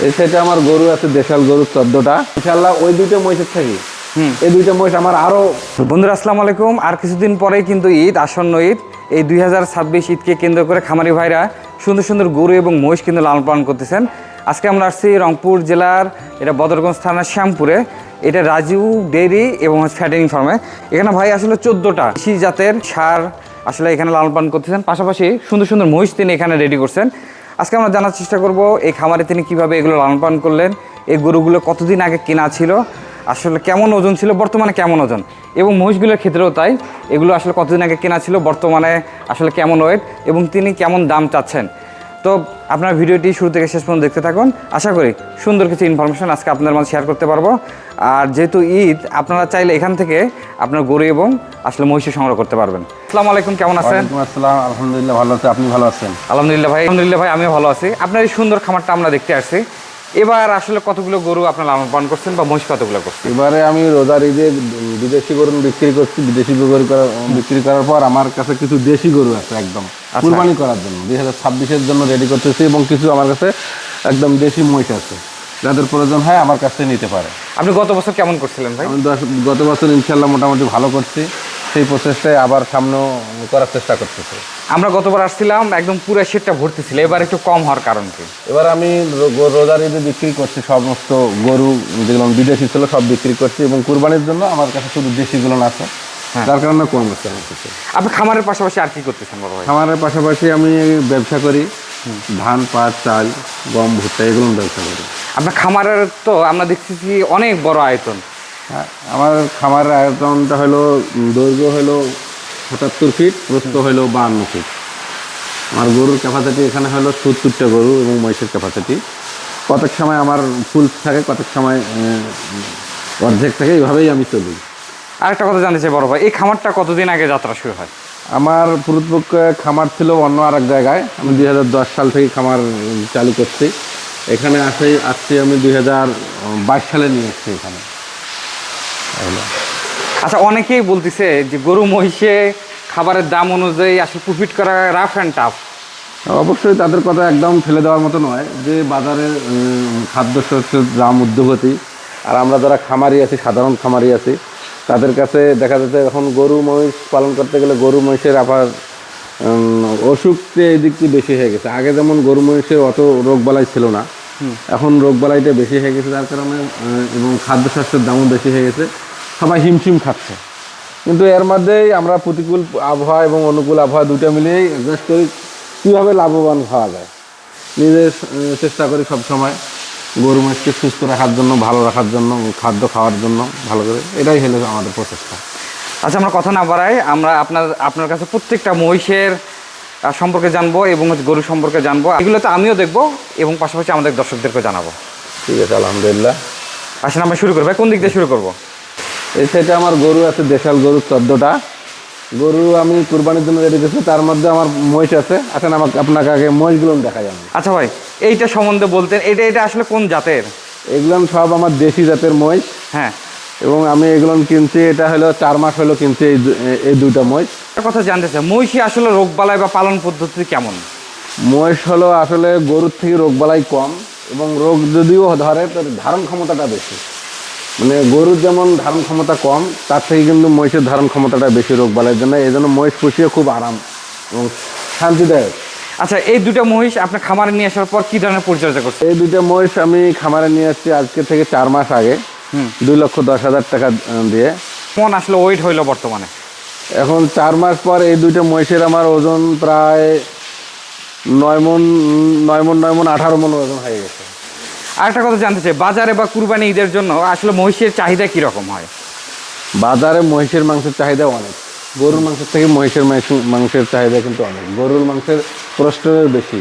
এই সাইডে আমার গরু আছে, দেশাল গরু 14টা ইনশাআল্লাহ। ওই দুইটা মহিষের থাকি, এই দুইটা মহিষ আমার আরো। বন্ধুরা আসসালামু আলাইকুম। আর কিছুদিন পরেই কিন্তু ঈদ, আসন্ন ঈদ। এই 2026 ঈদকে কেন্দ্র করে খামারি ভাইরা সুন্দর সুন্দর গরু এবং মহিষ কিন্তু লালন পালন করতেছেন। আজকে আমরা আসছি রংপুর জেলার এটা বদরগঞ্জ থানার শ্যামপুরে। এটা রাজু ডেইরি এবং ফ্যাটেনিং ফার্মে। এখানে ভাই আসলে 14টা দেশি জাতের ষাঁড় আসলে এখানে লালন পালন করতেছেন, পাশাপাশি সুন্দর সুন্দর মহিষ তিনি এখানে রেডি করছেন। আজকে আমরা জানার চেষ্টা করব এই খামারে তিনি কিভাবে এগুলো লালন পালন করলেন, এই গরুগুলো কতদিন আগে কেনা ছিল, আসলে কেমন ওজন ছিল, বর্তমানে কেমন ওজন, এবং মহিষগুলোর ক্ষেত্রেও তাই, এগুলো আসলে কতদিন আগে কেনা ছিল, বর্তমানে আসলে কেমন ওয়েট, এবং তিনি কেমন দাম চাচ্ছেন। তো আপনার ভিডিওটি শুরু থেকে শেষ পর্যন্ত দেখতে থাকুন। আশা করি সুন্দর কিছু ইনফরমেশন আজকে আপনার মাঝে শেয়ার করতে পারবো। আর যেহেতু ঈদ, আপনারা চাইলে এখান থেকে আপনার গরু এবং আসলে মহিষ সংগ্রহ করতে পারবেন। আসসালামু আলাইকুম, কেমন আছেন? আসসালাম, আলহামদুলিল্লাহ ভালো আছে। আপনি ভালো আছেন? আলহামদুলিল্লাহ ভাই আমিও ভালো আছি। আপনার এই সুন্দর খামারটা আমরা দেখতে আসছি। এবার আসলে কতগুলো গরু আপনার লালন পালন করছেন বা মহিষ কতগুলো করছেন? এবারে আমি রোজার ঈদে বিদেশি গরু বিক্রি করছি। বিদেশি গরু বিক্রি করার পর আমার কাছে কিছু দেশি গরু আছে একদম কুরবানি করার জন্য, 2026-এর জন্য রেডি করতেছি। এবং কিছু আমার কাছে একদম দেশি মহিষ আছে, যাদের প্রয়োজন হয় আমার কাছ থেকে নিতে পারে। আপনি গত বছর কেমন করছিলেন ভাই? আমি গত বছর ইনশাল্লাহ মোটামুটি ভালো করছি। সেই প্রসেসটাই আবার সামনেও করার চেষ্টা করতেছি। আমরা গতবার আসছিলাম একদম পুরো শেডটা ভর্তি ছিল, এবার একটু কম হওয়ার কারণ কি? এবার আমি রোজার ঈদে বিক্রি করছি সমস্ত গরু, যেগুলো বিদেশি ছিল সব বিক্রি করছি। এবং কুরবানির জন্য আমার কাছে শুধু দেশিগুলো আছে, যার কারণে কম হচ্ছে আমার কাছে। আপনি খামারের পাশাপাশি আর কি করতেছেন বড় ভাই? খামারের পাশাপাশি আমি ব্যবসা করি, ধান, পাট, চাল, গম, ভুট্টা এগুলো ব্যবসা করি। আপনার খামারের তো আমরা দেখতেছি অনেক বড় আয়তন। হ্যাঁ, আমার খামারের আয়তনটা হলো, দৈর্ঘ্য হলো 77 ফিট, প্রস্থ হলো 52 ফিট। আমার গরুর ক্যাপাসিটি এখানে হলো 70টা গরু এবং মহিষের ক্যাপাসিটি। কতক সময় আমার ফুল থাকে, কতক সময় অর্ধেক থাকে, এইভাবেই আমি চলি। আরেকটা কথা জানতে চাই বড় ভাই, এই খামারটা কতদিন আগে যাত্রা শুরু হয়? আমার পূর্বপক্ষে খামার ছিল অন্য আর এক জায়গায়। আমি 2010 সাল থেকে খামার চালু করছি। এখানে আসছি আমি 2022 সালে নিয়ে এসছি এখানে। আচ্ছা, অনেকেই বলতেছে যে গরু মহিষে খাবারের দাম অনুযায়ী আসলে প্রফিট করা রাফ অ্যান্ড টাফ। অবশ্যই তাদের কথা একদম ফেলে দেওয়ার মতো নয়, যে বাজারে খাদ্যশস্যের দাম ঊর্ধ্বগতি। আর আমরা যারা খামারি আছি, সাধারণ খামারি আছি, তাদের কাছে দেখা যাচ্ছে এখন গরু মহিষ পালন করতে গেলে গরু মহিষের আবার অসুখটা এই দিকটি বেশি হয়ে গেছে। আগে যেমন গরু মহিষের অত রোগবালাই ছিল না, এখন রোগবালাইটা বেশি হয়ে গেছে, যার কারণে এবং খাদ্যশস্যের দামও বেশি হয়ে গেছে, সবাই হিমশিম খাচ্ছে। কিন্তু এর মধ্যেই আমরা প্রতিকূল আবহাওয়া এবং অনুকূল আবহাওয়া দুটো মিলিয়েই অ্যাডজাস্ট করি কীভাবে লাভবান হওয়া যায়। নিজের চেষ্টা করি সবসময় গরু মহিষকে সুস্থ রাখার জন্য, ভালো রাখার জন্য, খাদ্য খাওয়ার জন্য ভালো করে। এটাই হলো আমাদের প্রচেষ্টা। আচ্ছা, আমরা কথা না বাড়াই, আমরা আপনার কাছে প্রত্যেকটা মহিষের সম্পর্কে জানবো এবং গরু সম্পর্কে জানবো। এগুলো তো আমিও দেখবো এবং পাশাপাশি আমাদের দর্শকদেরকে জানাবো। ঠিক আছে, আলহামদুলিল্লাহ। আসলে আমরা শুরু করবো, কোন দিক দিয়ে শুরু করবো? এই সাইডে আমার গরু আছে, দেশাল গরু 14টা গরু আমি কুরবানির জন্য রেডি করছি। তার মধ্যে আমার মহিষ আছে। আসেন আপনাকে আগে মহিষগুলো দেখা যাবে। আচ্ছা ভাই, এইটা সম্বন্ধে বলতেন, এটা আসলে কোন জাতের? এগুলো সব আমার দেশি জাতের মহিষ। হ্যাঁ, এবং আমি এগুলো কিনছি, এটা হলো 4 মাস হলো কিনছি এই দুইটা মহিষ। একটা কথা জানতে চাই, মহিষী আসলে রোগবালাই বা পালন পদ্ধতি কেমন? মহিষ হলো আসলে গরুর থেকে রোগবালাই কম, এবং রোগ যদিও ধরে তার ধারণ ক্ষমতাটা বেশি। মানে গরুর যেমন ধারণ ক্ষমতা কম, তার থেকে কিন্তু মহিষের ধারণ ক্ষমতাটা বেশি রোগবালাইয়ের জন্য। এই জন্য মহিষ পুষিয়ে খুব আরাম এবং শান্তিদায়ক। আচ্ছা, এই দুটো মহিষ আপনার খামারে নিয়ে আসার পর কি ধরনের পরিচর্যা করছে? এই দুইটা মহিষ আমি খামারে নিয়ে আসছি আজকে থেকে 4 মাস আগে, 2,10,000 টাকা দিয়ে। কোন আসলে ওয়েট হইলো বর্তমানে? এখন 4 মাস পর এই দুইটা মহিষের আমার ওজন প্রায় 9 মণ 18 মণ ওজন হয়ে গেছে। আরেকটা কথা জানতে চাই, বাজারে বা কুরবানি ঈদের জন্য আসলে মহিষের চাহিদা কীরকম হয়? বাজারে মহিষের মাংসের চাহিদা অনেক, গরুর মাংসের থেকে মহিষের মাংসের চাহিদা কিন্তু অনেক। গরুর মাংসের কোলেস্টেরল বেশি,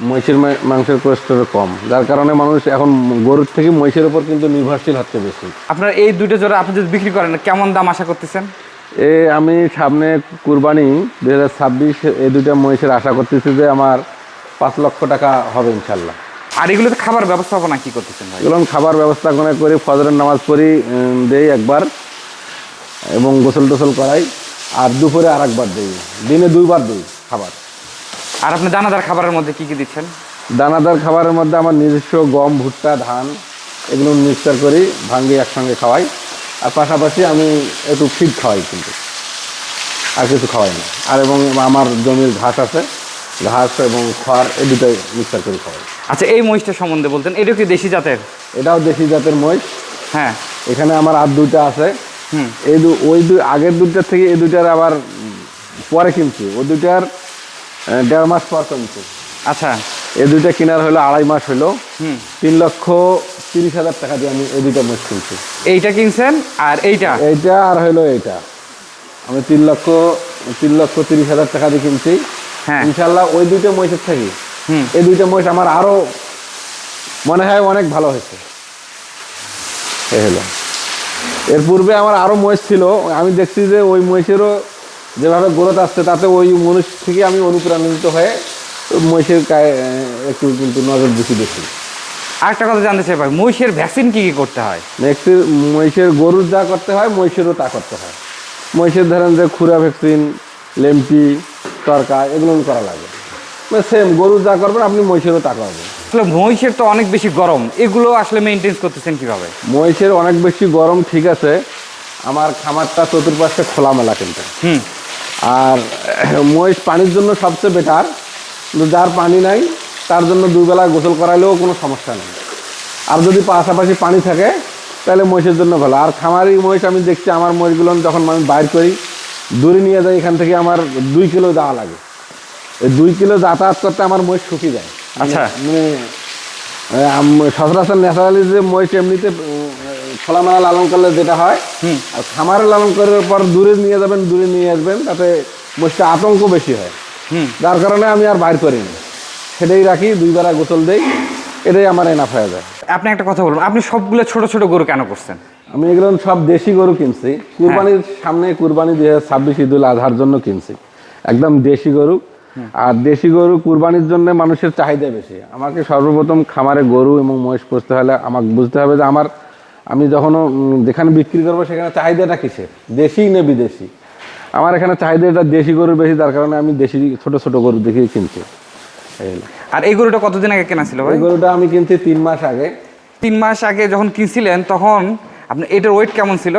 মহিষের মাংসের কোলেস্টেরল কম, যার কারণে মানুষ এখন গরুর থেকে মহিষের উপর কিন্তু নির্ভরশীল হচ্ছে বেশি। আপনার এই দুটো জোড়া আপনি যদি বিক্রি করেন, কেমন দাম আশা করতেছেন? আমি সামনে কুরবানি 2026 এই দুইটা মহিষের আশা করতেছি যে আমার 5 লক্ষ টাকা হবে ইনশাল্লাহ। আর এগুলোতে খাবার ব্যবস্থাপনা কি করতেছেন ভাই? এগুলো খাবার ব্যবস্থাপনা করি, ফজরের নামাজ পড়ি, দেই একবার, এবং গোসল টোসল করাই, আর দুপুরে আর একবার দিই, দিনে 2 বার দিই খাবার। আর আপনি দানাদার খাবারের মধ্যে কি কি দিচ্ছেন? দানাদার খাবারের মধ্যে আমার নিজস্ব গম, ভুট্টা, ধান এগুলো মিক্সচার করি, ভাঙ্গি একসঙ্গে খাওয়াই। আর পাশাপাশি আমি একটু ফিড খাওয়াই, কিন্তু আর কিছু খাওয়াই না। আর এবং আমার জমির ঘাস আছে, ঘাস এবং খড় এই দুটোই মিক্সচার করে খাওয়াই। আচ্ছা, এই মহিষটা সম্বন্ধে বলতেন, এটা কি দেশি জাতের? এটাও দেশি জাতের মহিষ। হ্যাঁ, এখানে আমার আর দুইটা আছে। হুম, এই ওই আগের দুইটার থেকে এই দুইটার আবার পরে কিনছি, ওই দুইটার 1.5 মাস পর কিনছি। আচ্ছা, এই দুইটা কেনার হলো 2.5 মাস হলো। হুম, 3,30,000 টাকা দিয়ে আমি এই দুইটা মহিষ কিনছি। এইটা কিনছেন আর এইটা? এইটা আর হলো এইটা আমি 3,30,000 টাকা দিয়ে কিনছি। হ্যাঁ, ইনশাল্লাহ ওই দুইটা মহিষের থেকে হুম, এই দুইটা মহিষ আমার আরো মনে হয় অনেক ভালো হয়েছে। এই হলো, এর পূর্বে আমার আরো মহিষ ছিল, আমি দেখছি যে ওই মহিষেরও যেভাবে গ্রোথ আসছে তাতে ওই মহিষ থেকে আমি অনুপ্রাণিত হয়ে মহিষের গায়ে একটু কিন্তু নজর বেশি বেশি। আরেকটা কথা জানতে চাই ভাই, মহিষের ভ্যাকসিন কি কি করতে হয়? নেক্সট, মহিষের গরুর যা করতে হয় মহিষেরও তা করতে হয়। মহিষের ধরেন যে খুরা ভ্যাকসিন, লেমটি, তরকা এগুলো করা লাগে। মানে সেম গরুর যা করবেন আপনি মহিষেরও তা করবেন। আসলে মহিষের তো অনেক বেশি গরম, এগুলো আসলে মেনটেন করতেছেন কিভাবে? মহিষের অনেক বেশি গরম, ঠিক আছে। আমার খামারটা চতুর্পাশে খোলামেলা কিন্তু। হুম, আর মহিষ পানির জন্য সবচেয়ে বেটার, কিন্তু যার পানি নাই তার জন্য দুবেলা গোসল করাইলেও কোনো সমস্যা নেই। আর যদি পাশাপাশি পানি থাকে তাহলে মহিষের জন্য ভালো। আর খামারি মহিষ আমি দেখছি, আমার মহিষগুলো যখন আমি বাইর করি দূরে নিয়ে যাই, এখান থেকে আমার 2 কিলো যাওয়া লাগে। এই 2 কিলো যাতায়াত করতে আমার মহিষ শুকিয়ে যায়। আচ্ছা, মানে সচরাচর ন্যাচারালি যে মহিষ এমনিতে খোলামেলা লালন করলে যেটা হয়, হুম, আর খামারে লালন করার পর দূরে নিয়ে যাবেন, দূরে নিয়ে আসবেন, তাতে মহিষটা আতঙ্ক বেশি হয়। হুম, যার কারণে আমি আর বাইর করি না, সেটাই রাখি, 2 বেলা গোসল দেই, এটাই আমার এনাফ হয়ে যায়। আপনি একটা কথা বলুন, আপনি সবগুলো ছোট ছোট গরু কেন করছেন? আমি এগুলো সব দেশি গরু কিনছি, কুরবানির সামনে, কুরবানি 2026 ঈদুল আজহার জন্য কিনছি, একদম দেশি গরু। আর দেশি গরু কুরবানির জন্য মানুষের চাহিদা বেশি। আমাকে সর্বপ্রথম খামারে গরু এবং মহিষ পুষতে হলে আমাকে বুঝতে হবে যে আমি যখন যেখানে বিক্রি করবো সেখানে চাহিদাটা কিসের, দেশি না বিদেশি। আমার এখানে চাহিদাটা দেশি গরুর বেশি, তার কারণে আমি দেশি ছোট ছোট গরু দেখে কিনছি। আর এই গরুটা কতদিন আগে কেনা ছিল ভাই? এই গরুটা আমি কিনছি 3 মাস আগে। 3 মাস আগে যখন কিনছিলেন তখন আপনি এটার ওয়েট কেমন ছিল?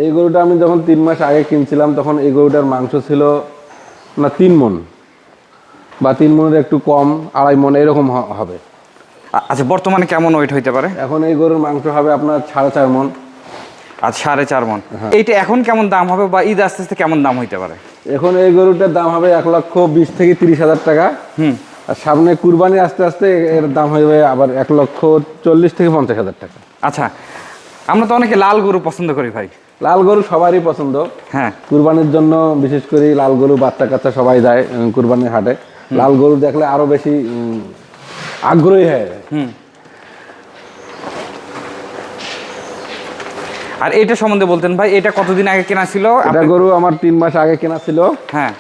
এই গরুটা আমি যখন 3 মাস আগে কিনছিলাম তখন এই গরুটার মাংস ছিল না 3 মণ বা 3 মণের একটু কম, 2.5 মণ এরকম হবে। আচ্ছা, বর্তমানে কেমন ওয়েট হইতে পারে? এখন এই গরুর মাংস হবে আপনার 4.5 মণ। আজ 4.5 মণ। এইটা এখন কেমন দাম হবে বা ঈদ আস্তে আস্তে কেমন দাম হইতে পারে? এখন এই গরুটার দাম হবে 1,20,000 থেকে 30,000 টাকা। হুম, আর সামনে কুরবানি আস্তে আস্তে এর দাম হয়ে যাবে আবার 1,40,000 থেকে 50,000 টাকা। আচ্ছা, আমরা তো অনেকে লাল গরু পছন্দ করি ভাই। লাল গরু সবারই পছন্দ। হ্যাঁ, কুরবানির জন্য বিশেষ করে লাল গরু বাচ্চা কাচ্চা সবাই যায় কুরবানির হাটে। লাল গরু দেখলে আরো বেশি আগ্রহী হয়ে যায়। হুম। আর এটা সম্বন্ধে বলতেন ভাই, এটা কতদিন আগে কেনা ছিল? এটা গরু আমার 3 মাস আগে কেনা ছিল। হ্যাঁ,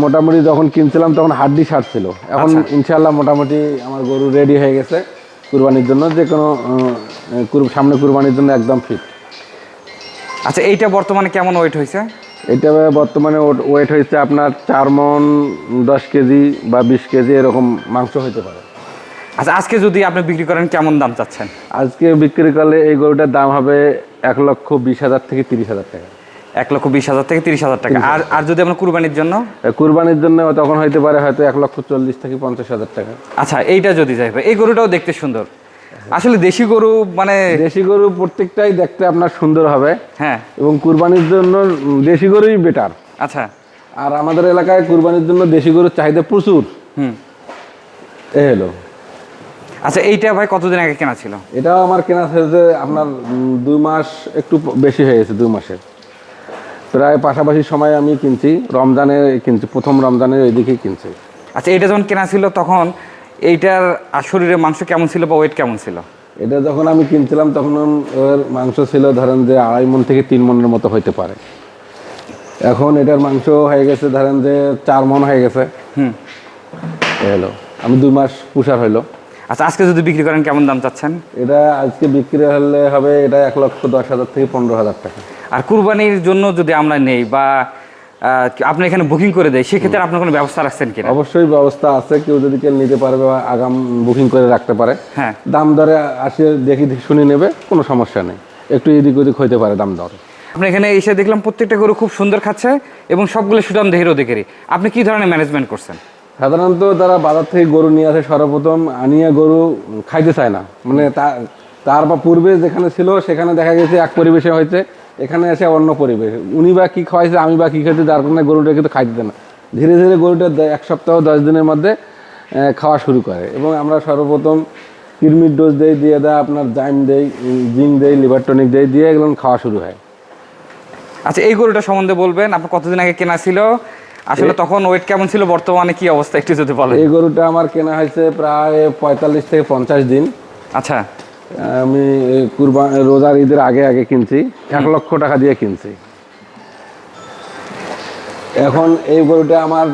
মোটামুটি যখন কিনছিলাম তখন হাড্ডি সার ছিল। এখন ইনশাল্লাহ মোটামুটি আমার গরু রেডি হয়ে গেছে কুরবানির জন্য, যে কোনো সামনে কুরবানির জন্য একদম ফিট। আচ্ছা, এইটা বর্তমানে কেমন ওয়েট হয়েছে? এটা বর্তমানে ওয়েট হয়েছে আপনার 4 মণ 10 কেজি বা 20 কেজি এরকম মাংস হতে পারে। আচ্ছা, আজকে যদি আপনি বিক্রি করেন কেমন দাম চাচ্ছেন? আজকে বিক্রি করলে এই গরুটার দাম হবে 1,20,000 থেকে 30,000 টাকা। 1,20,000 থেকে 30,000 টাকা। আর যদি আমরা কুরবানির জন্য? কুরবানির জন্য তখন হইতে পারে হয়তো 1,40,000 থেকে 50,000 টাকা। আচ্ছা, এইটা যদি যাই ভাই, এই গরুটাও দেখতে সুন্দর। আসলে দেশি গরু মানে দেশি গরু প্রত্যেকটাই দেখতে আপনার সুন্দর হবে। হ্যাঁ, এবং কুরবানির জন্য দেশি গরুই বেটার। আচ্ছা, আর আমাদের এলাকায় কুরবানির জন্য দেশি গরুর চাহিদা প্রচুর। হুম। এ হলো। আচ্ছা, এইটা ভাই কতদিন আগে কেনা ছিল? এটাও আমার কেনা হয়েছে আপনার 2 মাস একটু বেশি হয়ে গেছে, 2 মাসের প্রায় পাশাপাশি সময় আমি কিনছি। রমজানে কিনছি, প্রথম রমজানের ওই দিকেই কিনছি। আচ্ছা, এটা যখন কেনা ছিল তখন এইটার শরীরের মাংস কেমন ছিল বা ওয়েট কেমন ছিল? এটা যখন আমি কিনছিলাম তখন ওর মাংস ছিল ধরেন যে 2.5 মণ থেকে 3 মণের মতো হইতে পারে। এখন এটার মাংস হয়ে গেছে ধরেন যে 4 মণ হয়ে গেছে। হুম, এলো, আমি 2 মাস পুষার হইলো। আচ্ছা, আজকে যদি বিক্রি করেন কেমন দাম চাচ্ছেন? এটা আজকে বিক্রি হলে হবে এটা 1,10,000 থেকে 15,000 টাকা। আর কুরবানির জন্য যদি আমরা নেই বা আপনি এখানে বুকিং করে দেয়, সেক্ষেত্রে আপনার কোনো ব্যবস্থা রাখছেন কিনা? অবশ্যই ব্যবস্থা আছে, কেউ যদি কেউ নিতে পারবে বা আগাম বুকিং করে রাখতে পারে, হ্যাঁ। দাম দরে আসে দেখি শুনে নেবে, কোনো সমস্যা নেই। একটু এদিক ওদিক হইতে পারে দাম দর। আপনি এখানে এসে দেখলাম প্রত্যেকটা গরু খুব সুন্দর খাচ্ছে এবং সবগুলো সুঠাম দেহের অধিকারী। আপনি কি ধরনের ম্যানেজমেন্ট করছেন? সাধারণত তারা বাজার থেকে গরু নিয়ে আসে, সর্বপ্রথম আনিয়ে গরু খাইতে চায় না, মানে তার বা পূর্বে যেখানে ছিল সেখানে দেখা গেছে এক পরিবেশে হয়েছে, এখানে এসে অন্য পরিবেশ, উনি বা কী খাওয়াইছে আমি বা কী খাইছে, যার কারণে গরুটা কিন্তু খাইতে দেয় না। ধীরে ধীরে গরুটা 1 সপ্তাহ 10 দিনের মধ্যে খাওয়া শুরু করে, এবং আমরা সর্বপ্রথম কৃমির ডোজ দিয়ে দেয়, আপনার জাইম দেই, জিঙ্ক দেই, লিভার টনিক দিয়ে এগুলো খাওয়া শুরু হয়। আচ্ছা, এই গরুটা সম্বন্ধে বলবেন, আপনার কতদিন আগে কেনা ছিল, আসলে তখন ওয়েট কেমন ছিল, বর্তমানে কি অবস্থা একটু যদি বলেন। এই গরুটা আমার কেনা হয়েছে প্রায় 45 থেকে 50 দিন। আচ্ছা। আমি রোজার ঈদের আগে কিনছি, 1 লক্ষ টাকা দিয়ে কিনছি। এখন এই গরুটা আমার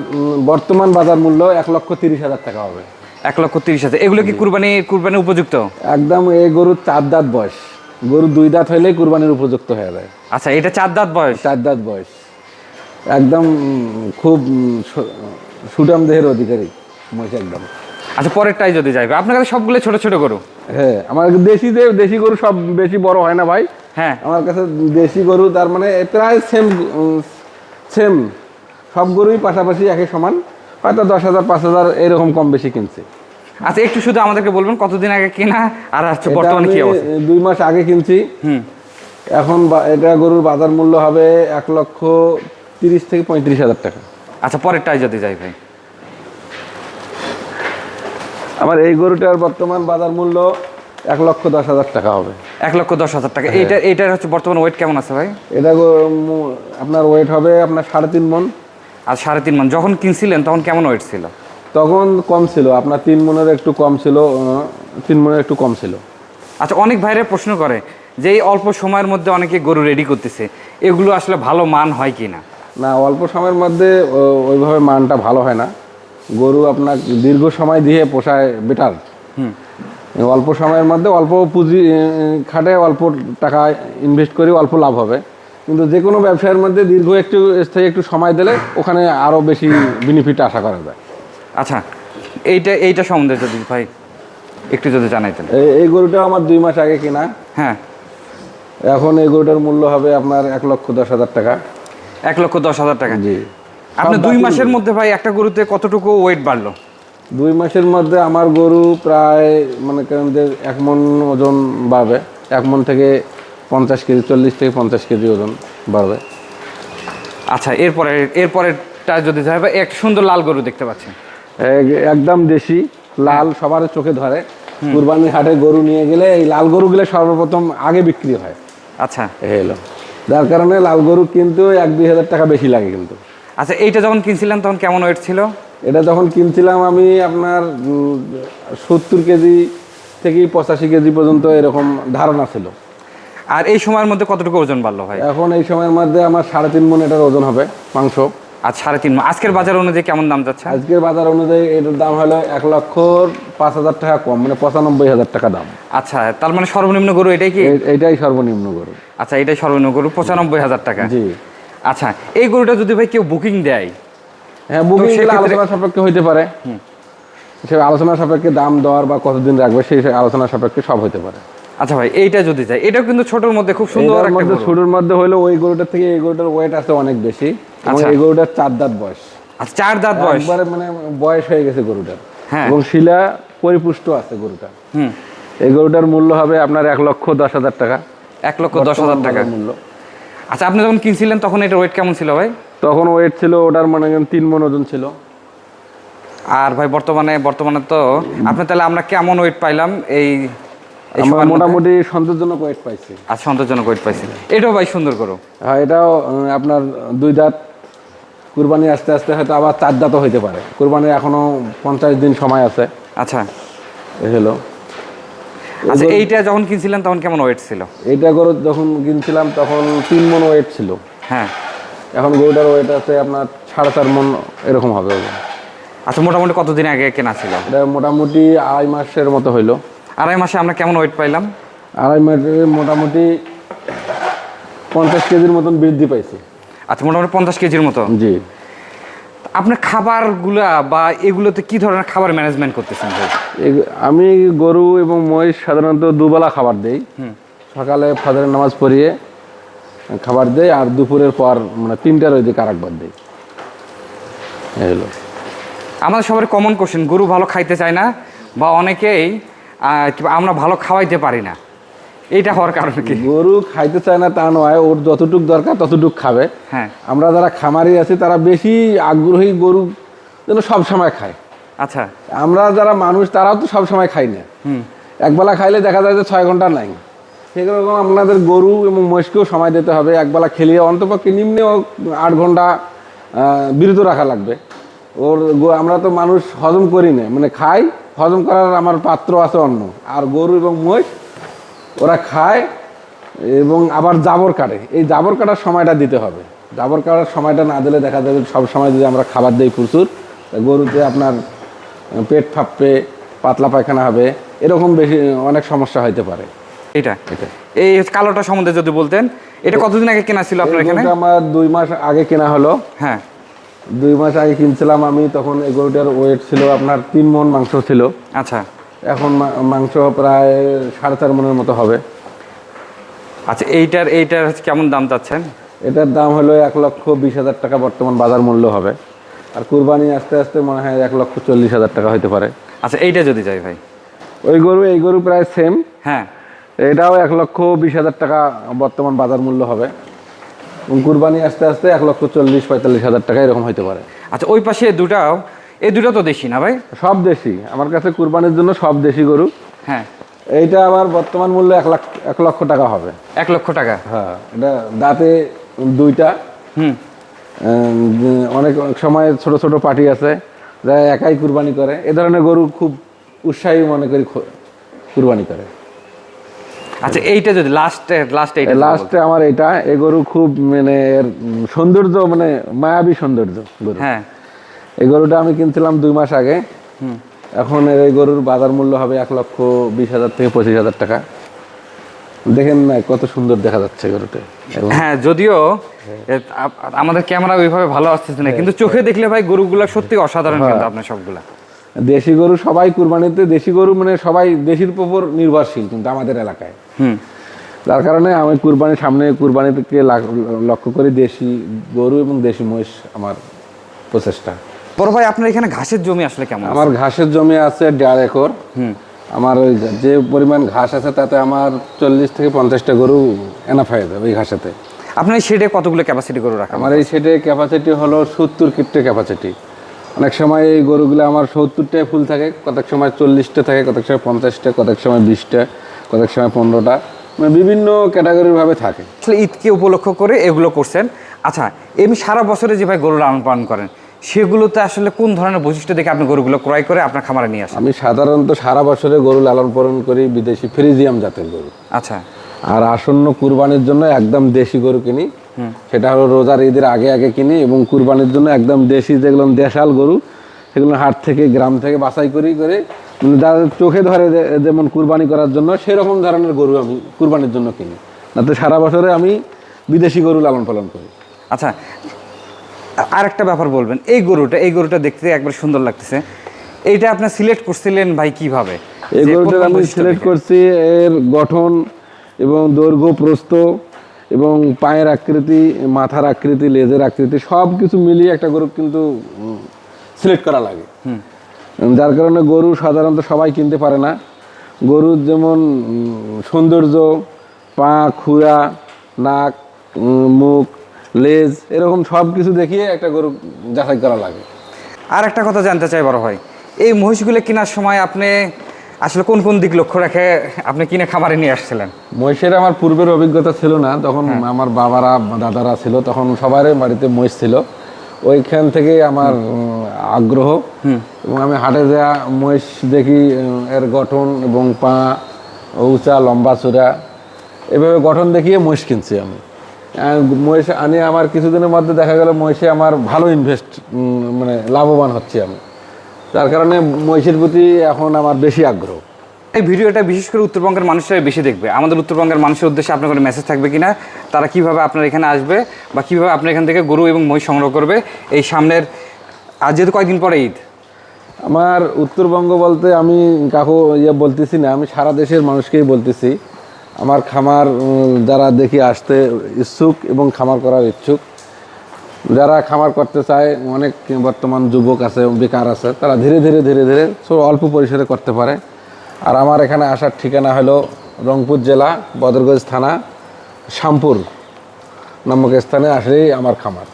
বর্তমান বাজার মূল্য 1,30,000 টাকা হবে। 1,30,000। এগুলো কি কুরবানির উপযুক্ত? একদম। এই গরুর 4 দাঁত বয়স, গরু 2 দাঁত হইলেই কুরবানির উপযুক্ত হয়ে যায়। আচ্ছা, এটা 4 দাঁত বয়স? 4 দাঁত বয়স, একদম খুব সুঠাম দেহের অধিকারী মহিষ একদম। আচ্ছা, পরেরটাই যদি যাইবে, আপনার কাছে সবগুলো ছোট ছোট গরু? হ্যাঁ, আমার দেশি গরু সব বেশি বড় হয় না ভাই। হ্যাঁ, আমার কাছে দেশি গরু তার মানে প্রায় সেম সব গরুই পাশাপাশি একই সমান, হয়তো 10,000 5,000 এরকম কম বেশি কিনছে। আচ্ছা, একটু শুধু আমাদেরকে বলবেন কতদিন আগে কেনা আর হচ্ছে এটা বর্তমানে কি আমি অবস্থা? 2 মাস আগে কিনছি। এখন এটা গরুর বাজার মূল্য হবে 1,30,000 থেকে 35,000 টাকা। আচ্ছা, পরেরটাই যদি যাই ভাই। আমার এই গরুটার বর্তমান বাজার মূল্য 1,10,000 টাকা হবে। 1,10,000 টাকা। এইটার হচ্ছে বর্তমান ওয়েট কেমন আছে ভাই? এটা আপনার ওয়েট হবে আপনার 3.5 মণ। আর 3.5 মণ যখন কিনছিলেন তখন কেমন ওয়েট ছিল? তখন কম ছিল, আপনার 3 মণের একটু কম ছিল, 3 মণের একটু কম ছিল। আচ্ছা, অনেক ভাইরা প্রশ্ন করে যে এই অল্প সময়ের মধ্যে অনেকে গরু রেডি করতেছে, এগুলো আসলে ভালো মান হয় কি না? না, অল্প সময়ের মধ্যে ওইভাবে মানটা ভালো হয় না। গরু আপনার দীর্ঘ সময় দিয়ে পোষায় বেটার। অল্প সময়ের মধ্যে অল্প পুঁজি খাটে অল্প টাকা ইনভেস্ট করে অল্প লাভ হবে, কিন্তু যে কোনো ব্যবসায়ের মধ্যে দীর্ঘ স্থায়ী একটু সময় দিলে ওখানে আরও বেশি বেনিফিট আশা করা যায়। আচ্ছা, এইটা সম্বন্ধে যদি ভাই একটু যদি জানাইতেন। এই গরুটা আমার 2 মাস আগে কেনা। হ্যাঁ। এখন এই গরুটার মূল্য হবে আপনার 1,10,000 টাকা। 1,10,000 টাকা। জি। আপনি 2 মাসের মধ্যে ভাই একটা গরুতে কতটুকু ওয়েট বাড়লো? 2 মাসের মধ্যে আমার গরু প্রায় মনে করেন যে 1 মণ ওজন বাড়বে। 1 মণ থেকে 50 কেজি, 40 থেকে 50 কেজি ওজন বাড়বে। আচ্ছা, এরপরেরটা যদি যাই ভাই, একটা সুন্দর লাল গরু দেখতে পাচ্ছেন। একদম দেশি লাল, সবার চোখে ধরে। কুরবানির হাটে গরু নিয়ে গেলে এই লাল গরুগুলো সর্বপ্রথম আগে বিক্রি হয়। আচ্ছা, এলো যার কারণে লাল গরু কিন্তু 1-2 হাজার টাকা বেশি লাগে কিন্তু। আচ্ছা, এইটা যখন কিনছিলেন তখন কেমন ওয়েট ছিল? এটা যখন কিনছিলাম আমি আপনার 70 কেজি থেকে 85 কেজি পর্যন্ত এরকম ধারণা ছিল। আর এই সময়ের মধ্যে কতটুকু ওজন বাড়লো ভাই? এখন এই সময়ের মধ্যে আমার 3.5 মণ এটার ওজন হবে মাংস। আর 3.5 মণ আজকের বাজার অনুযায়ী কেমন দাম যাচ্ছে? আজকের বাজার অনুযায়ী এটার দাম হলো 1,05,000 টাকা কম, মানে 95,000 টাকা দাম। আচ্ছা, তার মানে সর্বনিম্ন গরু এটাই কি? এইটাই সর্বনিম্ন গরু। আচ্ছা, এটাই সর্বনিম্ন গরু 95,000 টাকা। জি। আচ্ছা, এই গরুটা যদি ভাই কেউ বুকিং দেয়? হ্যাঁ, বুকিং আলোচনা সাপেক্ষে হইতে পারে। সে আলোচনা সাপেক্ষে দাম দর বা কতদিন রাখবে সেই আলোচনা সাপেক্ষে সব হইতে পারে। আচ্ছা ভাই, এইটা যদি যায়, এটাও কিন্তু ছোটর মধ্যে খুব সুন্দর একটা গরু। ছোটর মধ্যে হলো ওই গরুটার থেকে এই গরুটার ওয়েট আছে অনেক বেশি। আচ্ছা। এই গরুটার 4 দাঁত বয়স। আচ্ছা, 4 দাঁত বয়স, একবারে মানে বয়স হয়ে গেছে গরুটার। হ্যাঁ। এবং শিলা পরিপুষ্ট আছে গরুটা। এই গরুটার মূল্য হবে আপনার 1,10,000 টাকা। 1,10,000 টাকা মূল্য। আচ্ছা, আপনি যখন কিনছিলেন তখন এটার ওয়েট কেমন ছিল ভাই? তখন ওয়েট ছিল ওটার মানে 3 মণ ওজন ছিল। আর ভাই বর্তমানে তো আপনি তাহলে আমরা কেমন ওয়েট পাইলাম এই আমরা মোটামুটি সন্তোষজনক ওয়েট পাইছি। আর সন্তোষজনক ওয়েট পাইছি। এটাও ভাই সুন্দর গরু। হ্যাঁ, এটাও আপনার 2 দাঁত। কুরবানি আস্তে আস্তে হয়তো আবার 4 দাঁতও হইতে পারে। কুরবানির এখনো 50 দিন সময় আছে। আচ্ছা। এই হলো। আচ্ছা, এইটা যখন কিনছিলেন তখন কেমন ওয়েট ছিল? এইটা গরু যখন কিনছিলাম তখন 3 মণ ওয়েট ছিল। হ্যাঁ। এখন গরুটার ওয়েট আছে আপনার 4.5 মণ এরকম হবে। আচ্ছা, মোটামুটি কতদিন আগে কেনা ছিল? এটা মোটামুটি 2.5 মাসের মতো হইলো। 2.5 মাসে আমরা কেমন ওয়েট পাইলাম? 2.5 মাসে মোটামুটি 50 কেজির মতন বৃদ্ধি পাইছে। আচ্ছা, মোটামুটি 50 কেজির মতো। জি। আপনার খাবারগুলা বা এগুলোতে কি ধরনের খাবার ম্যানেজমেন্ট করতেছেন ভাই? আমি গরু এবং মহিষ সাধারণত দুবেলা খাবার দেই। সকালে ফজরের নামাজ পড়িয়ে খাবার দেই, আর দুপুরের পর মানে 3টার ওই দিকে আরেকবার দেই। এই হলো আমাদের সবার কমন কোশ্চেন, গরু ভালো খাইতে চায় না বা অনেকেই আমরা ভালো খাওয়াইতে পারি না, এইটা হওয়ার কারণ কি? গরু খাইতে চায় না তা নয়, ওর যতটুক দরকার ততটুক খাবে। হ্যাঁ। আমরা যারা খামারি আছি তারা বেশি আগ্রহী গরু যেন সব সময় খায়। আচ্ছা। আমরা যারা মানুষ তারাও তো সব সময় খাই না। একবেলা খাইলে দেখা যায় যে 6 ঘন্টা নাই। সেরকম আপনাদের গরু এবং মহিষকেও সময় দিতে হবে। একবেলা খেলিয়ে অন্তপক্ষে নিম্নেও 8 ঘন্টা বিরত রাখা লাগবে। আমরা তো মানুষ হজম করি না, মানে খাই, হজম করার আমার পাত্র আছে অন্য। আর গরু এবং মহিষ ওরা খায় এবং আবার জাবর কাটে। এই জাবর কাটার সময়টা দিতে হবে। জাবর কাটার সময়টা না দিলে দেখা যাবে সব সময় যদি আমরা খাবার দিই প্রচুর, গরুতে আপনার পেট ফাঁপবে, পাতলা পায়খানা হবে, এরকম বেশি অনেক সমস্যা হতে পারে। এটা এই কালোটা সম্বন্ধে যদি বলতেন, এটা কতদিন আগে কেনা ছিল আপনার এখানে? আমার 2 মাস আগে কেনা হলো। হ্যাঁ, 2 মাস আগে কিনছিলাম আমি, তখন এই গরুটার ওয়েট ছিল আপনার 3 মণ মাংস ছিল। আচ্ছা। এখন মাংস প্রায় 4.5 মণের মতো হবে। আচ্ছা, এইটার কেমন দাম চাচ্ছেন? এটার দাম হলো 1,20,000 টাকা বর্তমান বাজার মূল্য হবে। আর কুরবানি আস্তে আস্তে মনে হয় 1,40,000 টাকা হতে পারে। আচ্ছা, এইটা যদি যাই ভাই? এই গরু প্রায় সেম। হ্যাঁ। এটাও 1,20,000 টাকা বর্তমান বাজার মূল্য হবে। কুরবানি আস্তে আস্তে 1,40,000-45,000 টাকা এরকম হতে পারে। আচ্ছা, ওই পাশে এই দুটো তো দেশি না ভাই? সব দেশি, আমার কাছে কুরবানির জন্য সব দেশি গরু। হ্যাঁ। এইটা আবার বর্তমান মূল্য 1 লক্ষ টাকা হবে। 1 লক্ষ টাকা? হ্যাঁ। এটা দাঁতে 2টা। অনেক সময় ছোট ছোট পার্টি আছে যারা একাই কুরবানি করে, এ ধরনের গরু খুব উৎসাহী মনে করি কুরবানি করে। আচ্ছা, এইটা যদি লাস্টে আমার এটা, এই গরু খুব মানে সৌন্দর্য, মানে মায়াবী সৌন্দর্য গরু। হ্যাঁ। এই গরুটা আমি কিনছিলাম 2 মাস আগে। এখন এই গরুর বাজার মূল্য হবে 1,20,000 থেকে 25,000 টাকা। দেখেন না কত সুন্দর দেখা যাচ্ছে গরুটা। হ্যাঁ, যদিও আমাদের ক্যামেরা ওইভাবে ভালো আসতেছে না, কিন্তু চোখে দেখলে ভাই গরুগুলা সত্যি অসাধারণ কিন্তু আপনার সবগুলা। দেশি গরু সবাই কুরবানিতে, দেশি গরু মানে সবাই দেশির উপর নির্ভরশীল কিন্তু আমাদের এলাকায়। যার কারণে আমি কুরবানি থেকে লক্ষ্য করি দেশি গরু এবং দেশি মহিষ আমার প্রচেষ্টা। বড় ভাই, আপনার এখানে ঘাসের জমি আসলে কেমন? আমার ঘাসের জমি আছে 1.5 একর। আমার ওই যে পরিমাণ ঘাস আছে তাতে আমার 40 থেকে 50টা গরু এনাফ হয়ে যাবে এই ঘাসেতে। আপনার এই শেডে কতগুলো ক্যাপাসিটি গরু রাখা? আমার এই শেডে ক্যাপাসিটি হলো 70 কিপ্টে ক্যাপাসিটি। অনেক সময় এই গরুগুলো আমার 70টায় ফুল থাকে, কতক সময় 40টা থাকে, কতক সময় 50টা, কতক সময় 20টা, কতক সময় 15টা, মানে বিভিন্ন ক্যাটাগরির ভাবে থাকে। আসলে ঈদকে উপলক্ষ করে এগুলো করছেন। আচ্ছা, এমনি সারা বছরে যে ভাই গরু লালন পালন করেন, সেগুলোতে আসলে কোন ধরনের বৈশিষ্ট্য দেখে আপনি গরুগুলো ক্রয় করে আপনার খামারে নিয়ে আসেন? আমি সাধারণত সারা বছরে গরু লালন পালন করি বিদেশি ফ্রিজিয়াম জাতের গরু। আচ্ছা। আর আসন্ন কুরবানির জন্য একদম দেশি গরু কিনি, সেটা হলো রোজার ঈদের আগে আগে কিনি। এবং কুরবানির জন্য একদম দেশি যেগুলো দেশাল গরু, সেগুলো হাট থেকে গ্রাম থেকে বাছাই করে যাদের চোখে ধরে যেমন কুরবানি করার জন্য সেরকম ধরনের গরু আমি কুরবানির জন্য কিনি। নাতে সারা বছরে আমি বিদেশি গরু লালন পালন করি। আচ্ছা, আরেকটা ব্যাপার বলবেন, এই গরুটা দেখতে একবার সুন্দর লাগতেছে, এইটা আপনি সিলেক্ট করছিলেন ভাই কিভাবে? এই গরুটা আমি সিলেক্ট করছি এর গঠন এবং দৈর্ঘ্য, প্রস্থ এবং পায়ের আকৃতি, মাথার আকৃতি, লেজের আকৃতি সব কিছু মিলিয়ে একটা গরু কিন্তু সিলেক্ট করা লাগে। যার কারণে গরু সাধারণত সবাই কিনতে পারে না। গরুর যেমন সৌন্দর্য, পা, খুরা, নাক, মুখ, লেজ, এরকম সব কিছু দেখিয়ে একটা গরু যাচাই করা লাগে। আর একটা কথা জানতে চাই বড় ভাই, এই মহিষগুলো কেনার সময় আপনি আসলে কোন কোন দিক লক্ষ্য রেখে আপনি কিনে খামারে নিয়ে আসছিলেন? মহিষের আমার পূর্বের অভিজ্ঞতা ছিল না, তখন আমার বাবারা দাদারা ছিল, তখন সবারই বাড়িতে মহিষ ছিল। ওইখান থেকে আমার আগ্রহ, এবং আমি হাটে যাওয়া মহিষ দেখি এর গঠন এবং পা উঁচা লম্বা চূড়া, এভাবে গঠন দেখিয়ে মহিষ কিনছি আমি। মহিষ আনি, আমার কিছুদিনের মধ্যে দেখা গেল মহিষে আমার ভালো মানে লাভবান হচ্ছে আমি। তার কারণে মহিষের প্রতি এখন আমার বেশি আগ্রহ। এই ভিডিওটা বিশেষ করে উত্তরবঙ্গের মানুষরাই বেশি দেখবে। আমাদের উত্তরবঙ্গের মানুষের উদ্দেশ্যে আপনার কোনো মেসেজ থাকবে কিনা, তারা কিভাবে আপনার এখানে আসবে বা কিভাবে আপনার এখান থেকে গরু এবং মহিষ সংগ্রহ করবে এই সামনের, আজ যেহেতু কয়েকদিন পরে ঈদ। আমার উত্তরবঙ্গ বলতে আমি কাকু বলতেছি না, আমি সারা দেশের মানুষকেই বলতেছি, আমার খামার যারা দেখি আসতে ইচ্ছুক এবং খামার করার ইচ্ছুক, যারা খামার করতে চায়, অনেক বর্তমান যুবক আছে, বেকার আছে, তারা ধীরে ধীরে ধীরে ধীরে অল্প পরিসরে করতে পারে। আর আমার এখানে আসার ঠিকানা হলো রংপুর জেলা বদরগঞ্জ থানা শ্যামপুর নামক স্থানে আসলেই আমার খামার।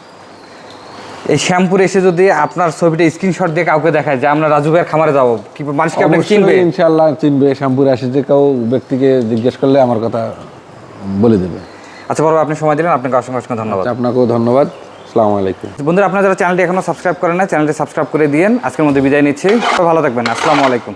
এই শ্যামপুরে এসে যদি আপনার ছবিটা স্ক্রিনশট দিয়ে কাউকে দেখায় যে আমরা রাজু ভাইয়ের খামারে যাবো, কি মানুষকে আপনাকে চিনবে? অবশ্যই ইনশাআল্লাহ চিনবে। শ্যামপুরে আসে যে কেউ ব্যক্তিকে জিজ্ঞেস করলে আমার কথা বলে দেবে। আচ্ছা বড় ভাই, আপনি সময় দিলেন, আপনাকে অসংখ্য অসংখ্য ধন্যবাদ। আপনাকেও ধন্যবাদ। আসসালামু আলাইকুম। বন্ধুরা, আপনারা যারা চ্যানেলটি এখনো সাবস্ক্রাইব করেন না, চ্যানেলটি সাবস্ক্রাইব করে দিয়েন। আজকের মধ্যে বিদায় নিচ্ছি, ভালো থাকবেন। আসসালামু আলাইকুম।